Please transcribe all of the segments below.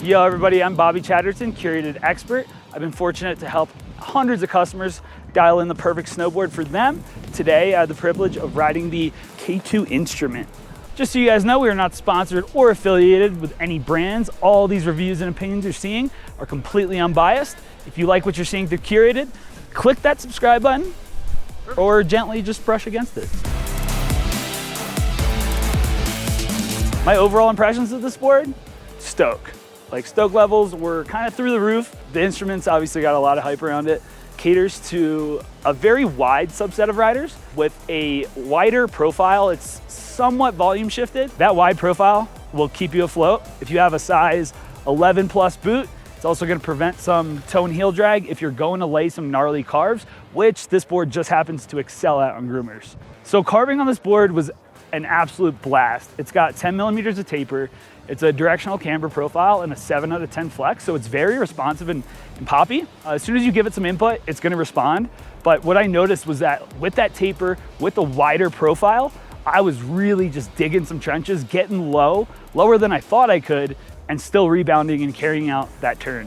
Yo everybody, I'm Bobby Chatterton, Curated expert. I've been fortunate to help hundreds of customers dial in the perfect snowboard for them. Today, I had the privilege of riding the K2 instrument. Just so you guys know, we are not sponsored or affiliated with any brands. All these reviews and opinions you're seeing are completely unbiased. If you like what you're seeing through Curated, click that subscribe button or gently just brush against it. My overall impressions of this board, stoke. Like stoke levels were kind of through the roof. The instruments obviously got a lot of hype around it. Caters to a very wide subset of riders with a wider profile. It's somewhat volume shifted. That wide profile will keep you afloat. If you have a size 11 plus boot, it's also gonna prevent some toe and heel drag if you're going to lay some gnarly carves, which this board just happens to excel at on groomers. So carving on this board was an absolute blast. It's got 10 millimeters of taper. It's a directional camber profile and a 7 out of 10 flex, so it's very responsive and poppy. As soon as you give it some input, it's gonna respond. But what I noticed was that with that taper, with the wider profile, I was really just digging some trenches, getting low, lower than I thought I could, and still rebounding and carrying out that turn.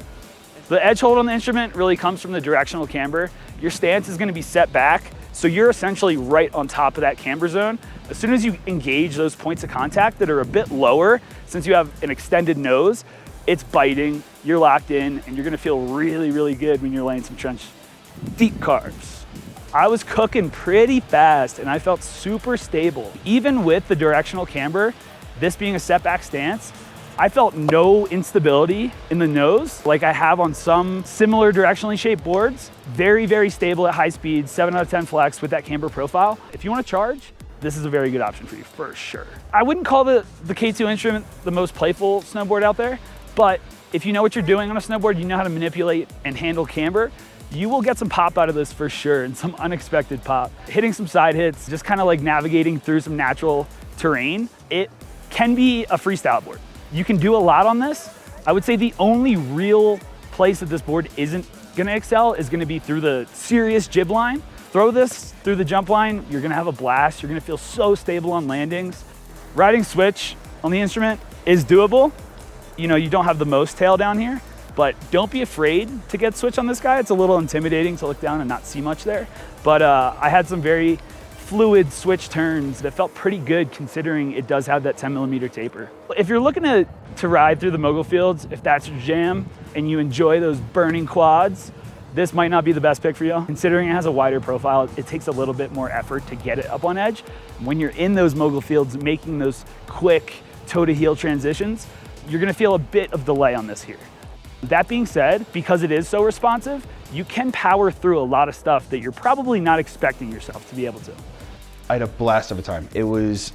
The edge hold on the instrument really comes from the directional camber. Your stance is gonna be set back, so you're essentially right on top of that camber zone. As soon as you engage those points of contact that are a bit lower, since you have an extended nose, it's biting, you're locked in, and you're gonna feel really, really good when you're laying some trench deep carves. I was cooking pretty fast and I felt super stable. Even with the directional camber, this being a setback stance, I felt no instability in the nose like I have on some similar directionally shaped boards. Very, very stable at high speed, 7 out of 10 flex with that camber profile. If you wanna charge, this is a very good option for you, for sure. I wouldn't call the K2 instrument the most playful snowboard out there, but if you know what you're doing on a snowboard, you know how to manipulate and handle camber, you will get some pop out of this for sure, and some unexpected pop. Hitting some side hits, just kind of like navigating through some natural terrain, it can be a freestyle board. You can do a lot on this. I would say the only real place that this board isn't gonna excel is gonna be through the serious jib line. Throw this through the jump line, you're gonna have a blast. You're gonna feel so stable on landings. Riding switch on the instrument is doable. You know, you don't have the most tail down here, but don't be afraid to get switch on this guy. It's a little intimidating to look down and not see much there. But I had some very fluid switch turns that felt pretty good considering it does have that 10 millimeter taper. If you're looking to ride through the mogul fields, if that's your jam and you enjoy those burning quads, this might not be the best pick for you. Considering it has a wider profile, it takes a little bit more effort to get it up on edge. When you're in those mogul fields, making those quick toe to heel transitions, you're gonna feel a bit of delay on this here. That being said, because it is so responsive, you can power through a lot of stuff that you're probably not expecting yourself to be able to. I had a blast of a time. It was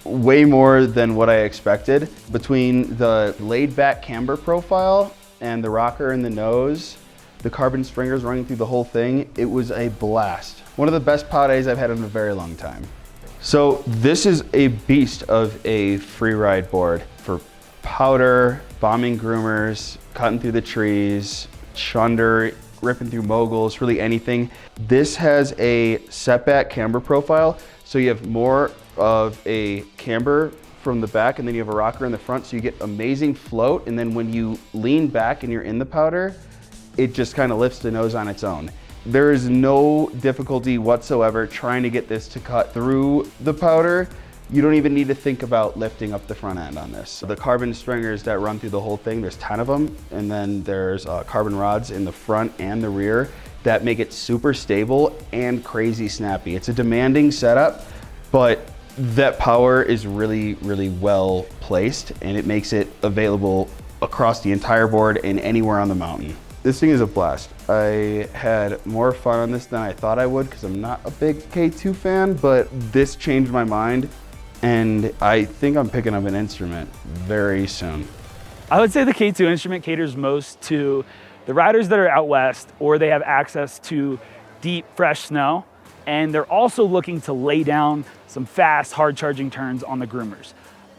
way more than what I expected. Between the laid back camber profile and the rocker in the nose, the carbon stringers running through the whole thing, it was a blast. One of the best pow days I've had in a very long time. So this is a beast of a free ride board for powder, bombing groomers, cutting through the trees, chunder, ripping through moguls, really anything. This has a setback camber profile, so you have more of a camber from the back and then you have a rocker in the front, so you get amazing float, and then when you lean back and you're in the powder, it just kind of lifts the nose on its own. There is no difficulty whatsoever trying to get this to cut through the powder. You don't even need to think about lifting up the front end on this. The carbon stringers that run through the whole thing, there's 10 of them, and then there's carbon rods in the front and the rear that make it super stable and crazy snappy. It's a demanding setup, but that power is really, really well placed, and it makes it available across the entire board and anywhere on the mountain. This thing is a blast. I had more fun on this than I thought I would because I'm not a big K2 fan, but this changed my mind, and I think I'm picking up an instrument very soon. I would say the K2 instrument caters most to the riders that are out west, or they have access to deep, fresh snow, and they're also looking to lay down some fast, hard charging turns on the groomers.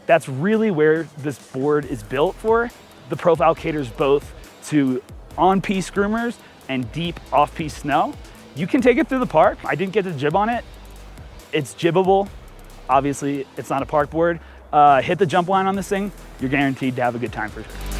That's really where this board is built for. The profile caters both to on-piste groomers and deep off-piste snow. You can take it through the park. I didn't get to jib on it. It's jibbable. Obviously, it's not a park board. Hit the jump line on this thing, you're guaranteed to have a good time for sure.